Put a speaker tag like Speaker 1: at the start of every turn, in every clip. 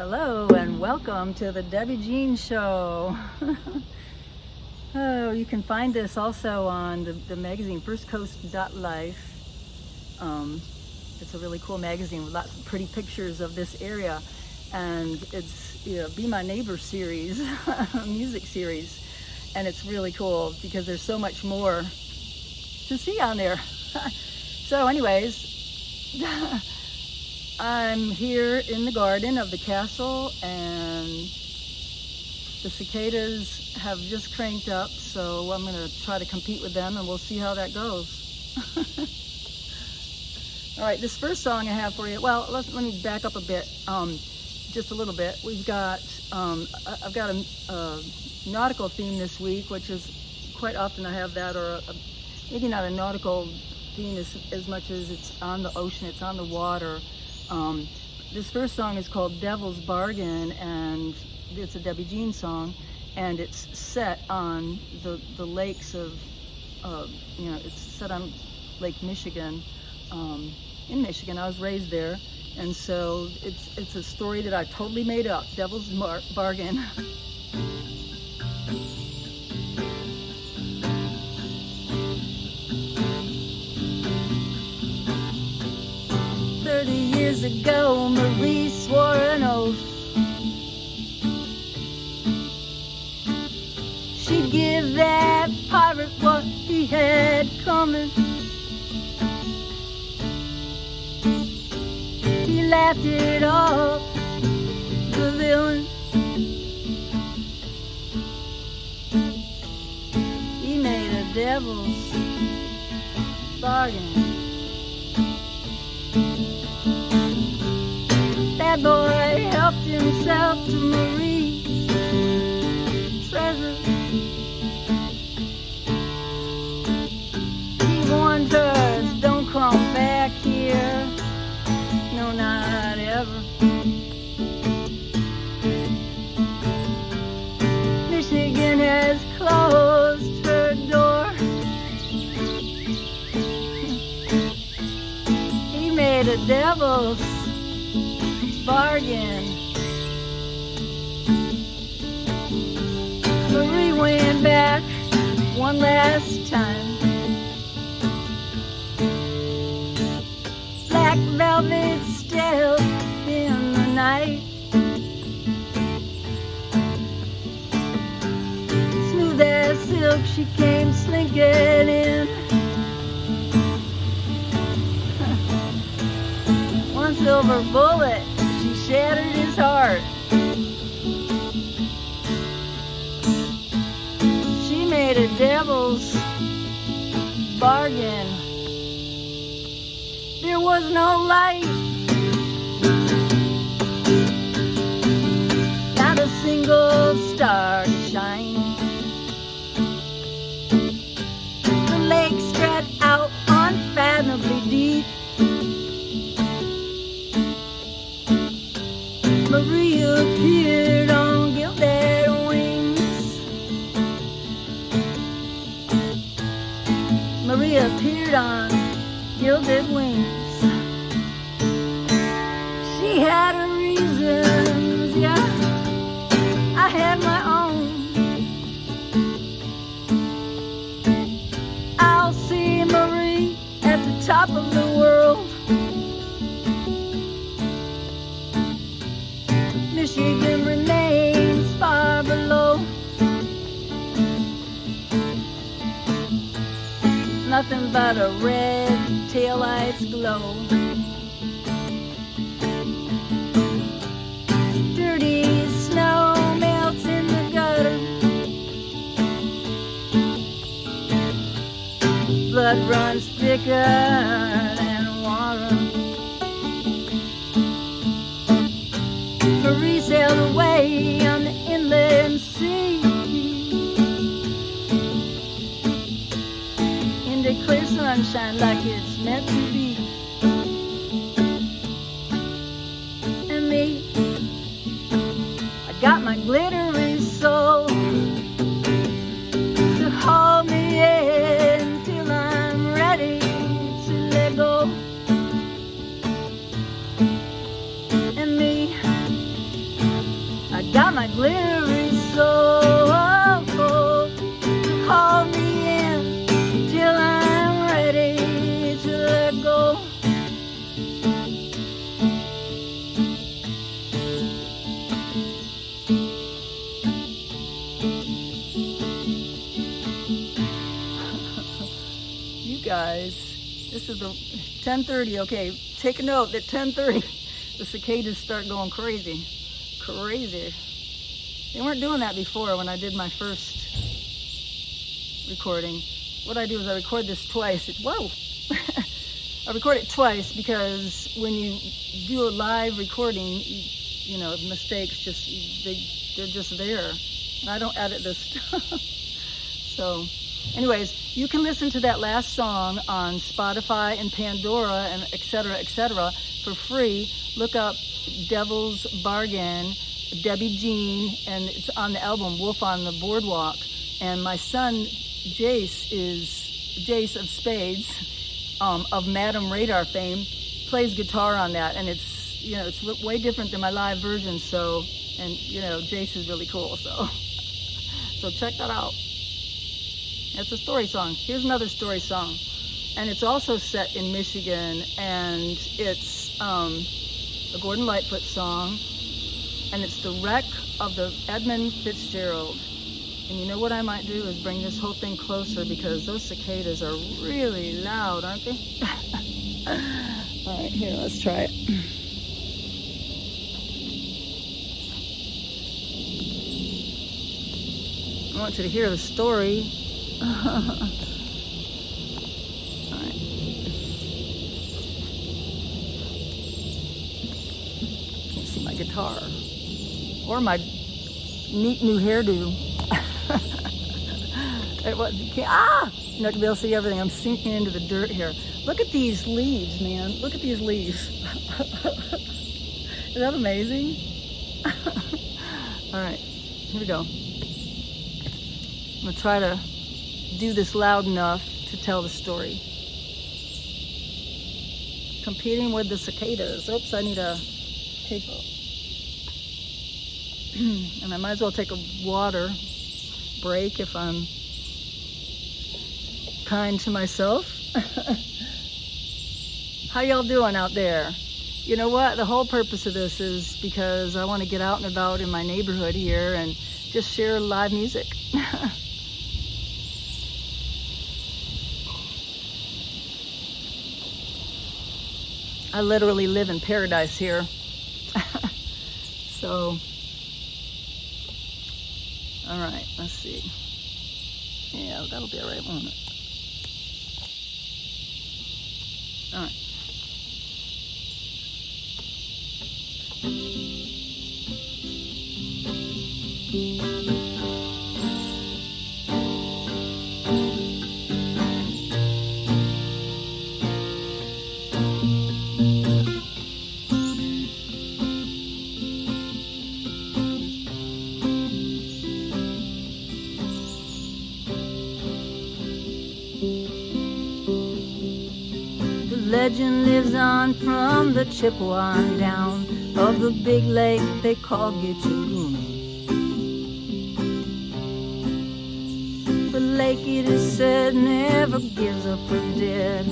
Speaker 1: Hello and welcome to the Debbie Jean Show. Oh, you can find this also on the magazine firstcoast.life. It's a really cool magazine with lots of pretty pictures of this area, and it's Be My Neighbor series, music series, and it's really cool because there's so much more to see on there. So anyways, I'm here in the garden of the castle, and the cicadas have just cranked up, so I'm going to try to compete with them, and we'll see how that goes. All right, this first song I have for you, well, let me back up a bit, just a little bit. We've got, I've got a nautical theme this week, which is quite often I have that, or maybe not a nautical theme as much as it's on the ocean, it's on the water. This first song is called Devil's Bargain, and it's a Debbie Jean song, and it's set on the lakes of, it's set on Lake Michigan, in Michigan. I was raised there, and so it's a story that I totally made up, Devil's Bargain. Years ago, Marie swore an oath she'd give that pirate what he had coming. He laughed it off, the villain. He made a devil's bargain. That boy helped himself to Marie's treasure. He warned her, don't come back here, no, not ever. Michigan has closed her door. He made a devil's bargain. Marie went back one last time. Black velvet stealth in the night. Smooth as silk she came slinking in. One silver bullet shattered his heart. She made a devil's bargain. There was no light, not a single star to shine. The lake stretched out unfathomably deep. Marie appeared on gilded wings. Marie appeared on gilded wings. She had her reasons, yeah, I had my own. I'll see Marie at the top of the world. Michigan remains far below. Nothing but a red taillight's glow. Dirty snow melts in the gutter. Blood runs thicker than water. Marie sailed away on the inland sea into clear sunshine like it's meant to be. And me, I got my glittery soul to hold me in till I'm ready to let go. And me, glittery soul. Hold me in till I'm ready to let go. You guys, this is the 10:30. Okay, take a note that 10:30 the cicadas start going crazy. They weren't doing that before when I did my first recording. What I do is I record this twice. Whoa! I record it twice because when you do a live recording, you know, mistakes they're just there. And I don't edit this stuff. So, anyways, you can listen to that last song on Spotify and Pandora and et cetera, for free. Look up Devil's Bargain, Debi Jean, and it's on the album Wolf on the Boardwalk. And my son Jace of Spades, of Madam Radar fame, plays guitar on that, and it's, you know, it's way different than my live version. So, and you know, Jace is really cool. So check that out. It's a story song. Here's another story song, and it's also set in Michigan, and it's a Gordon Lightfoot song, and it's the wreck of the Edmund Fitzgerald. And you know what I might do is bring this whole thing closer because those cicadas are really loud, aren't they? All right, here, let's try it. I want you to hear the story. All right. Can't see my guitar or my neat new hairdo. You're not gonna be able to see everything. I'm sinking into the dirt here. Look at these leaves, man. Look at these leaves. Is that amazing? All right, here we go. I'm gonna try to do this loud enough to tell the story. Competing with the cicadas. Oops, I need a paper. And I might as well take a water break if I'm kind to myself. How y'all doing out there? You know what? The whole purpose of this is because I want to get out and about in my neighborhood here and just share live music. I literally live in paradise here. So, all right, let's see. Yeah, that'll be all right, won't it? All right. Legend lives on from the Chippewa down of the big lake they call Gitchagoo. The lake, it is said, never gives up her dead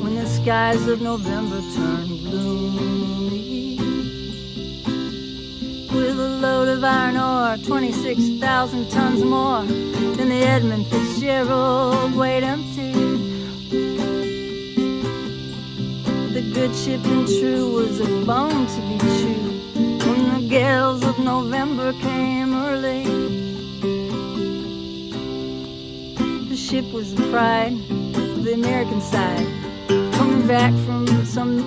Speaker 1: when the skies of November turn gloomy. With a load of iron ore, 26,000 tons more than the Edmund Fitzgerald weighed empty. The good ship and true was a bone to be chewed when the gales of November came early. The ship was the pride of the American side, coming back from some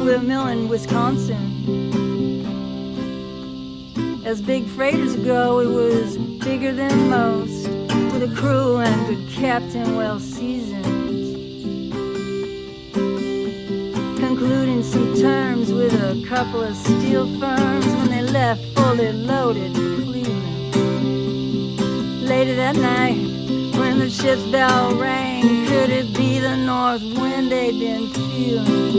Speaker 1: mill in Wisconsin. As big freighters go, it was bigger than most, with a crew and good captain well seasoned, concluding some terms with a couple of steel firms when they left fully loaded for Cleveland. Later that night, when the ship's bell rang, could it be the north wind they'd been feeling?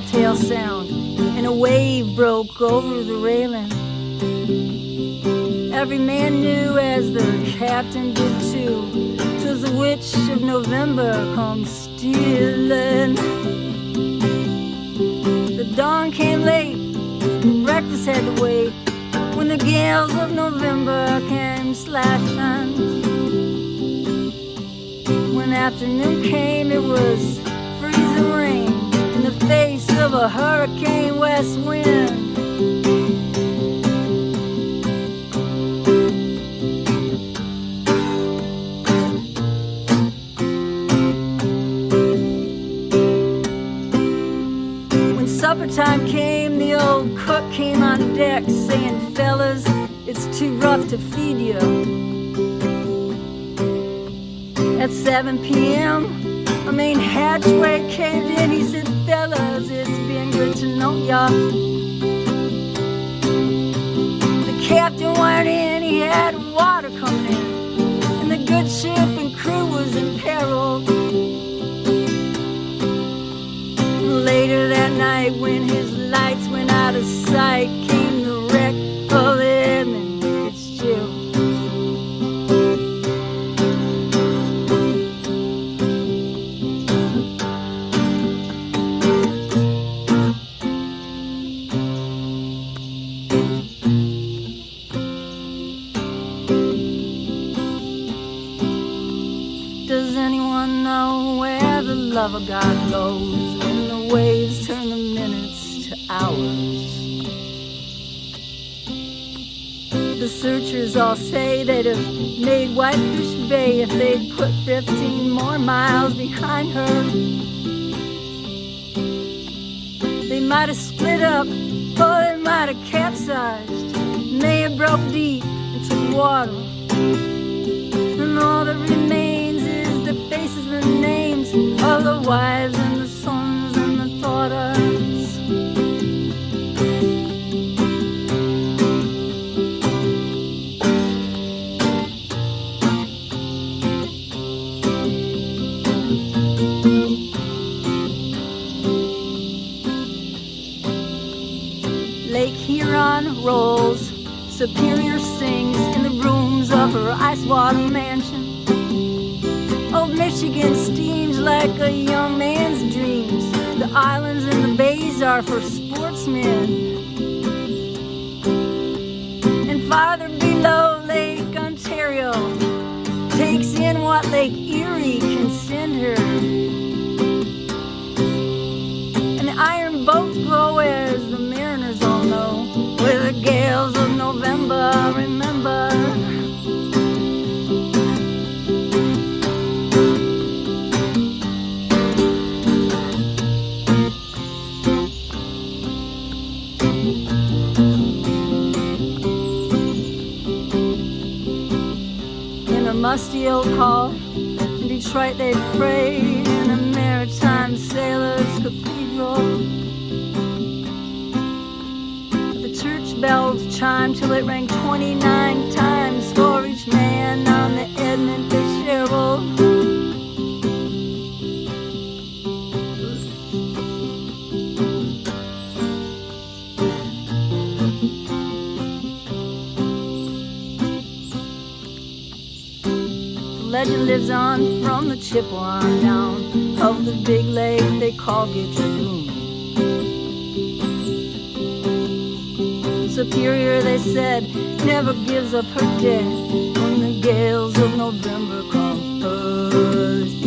Speaker 1: telltale sound, and a wave broke over the railing. Every man knew, as the captain did too, 'twas the witch of November come stealing. The dawn came late, breakfast had to wait, when the gales of November came slashing. When afternoon came, it was freezing rain in the face of a hurricane west wind. Supper time came, the old cook came on deck saying, fellas, it's too rough to feed you. At 7 p.m., a main hatchway caved in. He said, fellas, it's been good to know ya. The captain wired in, he had water coming in, and the good ship and crew was in peril. Later that night, when his lights went out of sight, came the wreck of Edmund Fitzgerald. Does anyone know where the love of God goes? Waves turn the minutes to hours. The searchers all say they'd have made Whitefish Bay if they'd put 15 more miles behind her. They might have split up, or they might have capsized, may have broke deep into the water. And all that remains is the faces and the names of the wives and the sons. Lake Huron rolls, Superior sings in the rooms of her ice water mansion. Old Michigan steams like a young man's dreams. The islands and the bays are for sportsmen. And farther below, Lake Ontario takes in what Lake Erie can send her. And the iron boats grow, as the mariners all know, with the gales of November, remember. Musty old hall in Detroit they prayed in a maritime sailor's cathedral. The church bells chimed till it rang 29 times for each man on the Edmund Fitzgerald. Legend lives on from the Chippewa down of the big lake they call Gitchaboom. Superior, they said, never gives up her dead when the gales of November come first.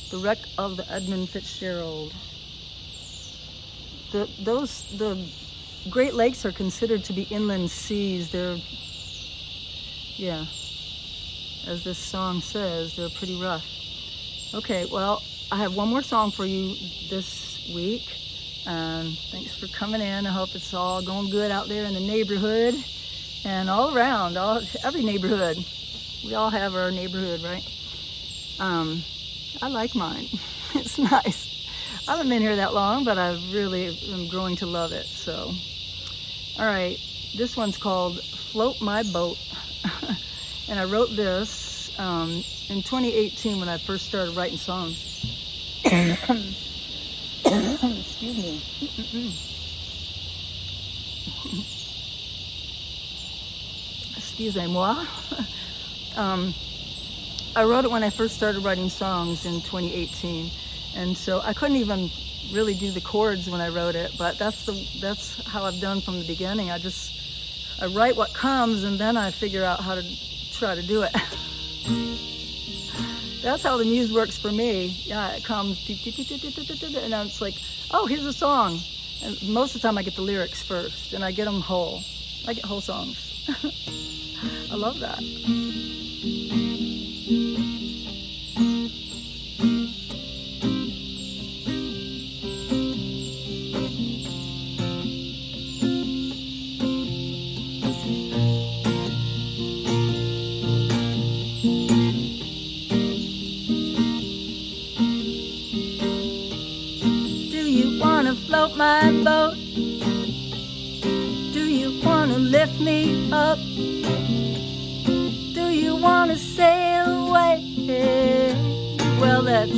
Speaker 1: The wreck of the Edmund Fitzgerald. The Great Lakes are considered to be inland seas. They're, yeah, as this song says, they're pretty rough. Okay, well, I have one more song for you this week, Thanks for coming in. I hope it's all going good out there in the neighborhood and all around, every neighborhood. We all have our neighborhood, right? I like mine. It's nice. I haven't been here that long, but I really am growing to love it. So, all right, this one's called Float My Boat. And I wrote this in 2018 when I first started writing songs. Excuse me. Excusez-moi. I wrote it when I first started writing songs in 2018, and so I couldn't even really do the chords when I wrote it, but that's how I've done from the beginning. I write what comes, and then I figure out how to try to do it. That's how the muse works for me. Yeah, it comes, and then it's like, oh, here's a song. And most of the time I get the lyrics first, and I get them whole. I get whole songs. I love that. Float my boat. Do you wanna lift me up? Do you wanna sail away? Well, let's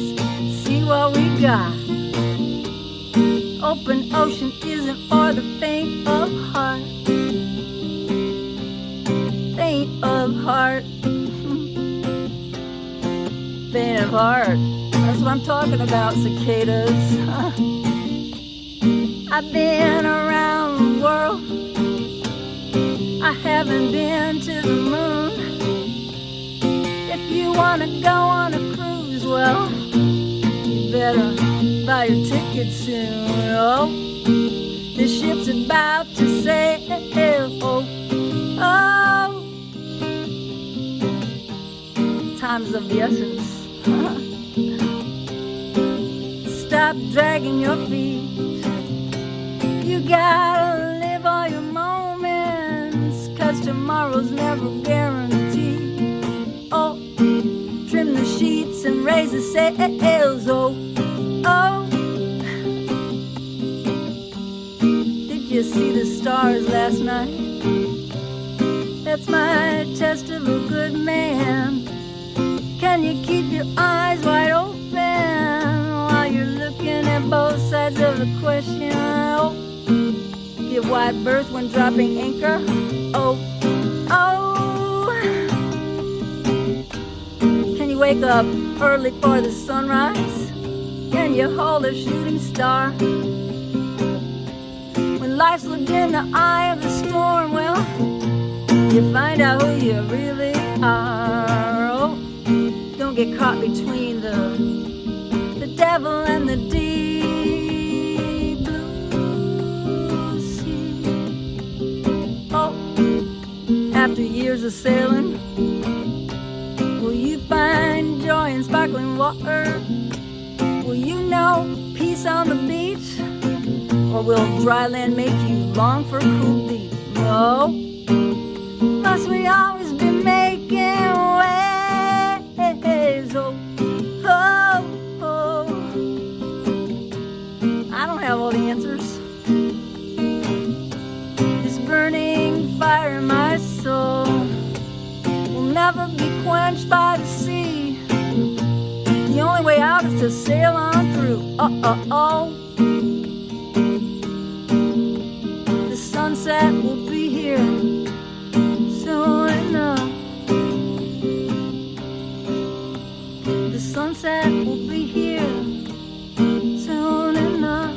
Speaker 1: see what we got. Open ocean isn't for the faint of heart. Faint of heart. Faint of heart. That's what I'm talking about, cicadas. I've been around the world. I haven't been to the moon. If you wanna go on a cruise, well, you better buy your ticket soon. Oh, this ship's about to sail. Oh, oh, time's of the essence. Stop dragging your feet. You gotta live all your moments, 'cause tomorrow's never guaranteed. Oh, trim the sheets and raise the sails. Oh, oh. Did you see the stars last night? That's my test of a good man. Can you keep your eyes wide open while you're looking at both sides of the question? Oh, give wide berth when dropping anchor. Oh, oh. Can you wake up early for the sunrise? Can you hold a shooting star? When life's looked in the eye of the storm, well, you find out who you really are. Oh, don't get caught between the devil and the deep blue sea. Oh, after years of sailing, will you find joy in sparkling water? Will you know peace on the beach? Or will dry land make you long for cool deep? No, must we always be making waves? Oh, oh, oh. I don't have all the answers. This burning fire in my soul will never be quenched by the sea. The only way out is to sail on through. Oh. The sunset will be here soon enough. The sunset will be here soon enough.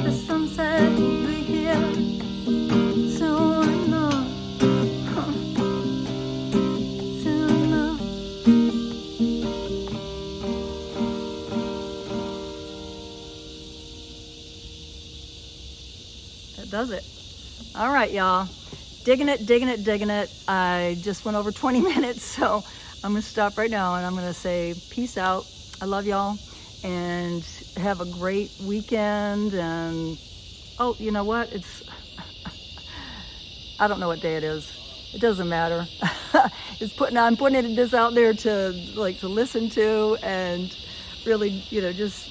Speaker 1: The sunset will be here soon enough. Soon enough. That does it. All right, y'all. Digging it. I just went over 20 minutes, so I'm going to stop right now and I'm going to say peace out. I love y'all. and have a great weekend. And oh, you know what? I don't know what day it is. It doesn't matter. I'm putting this out there to listen to and really, just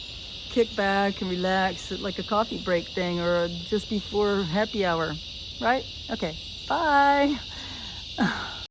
Speaker 1: kick back and relax, like a coffee break thing or just before happy hour, right? Okay, bye.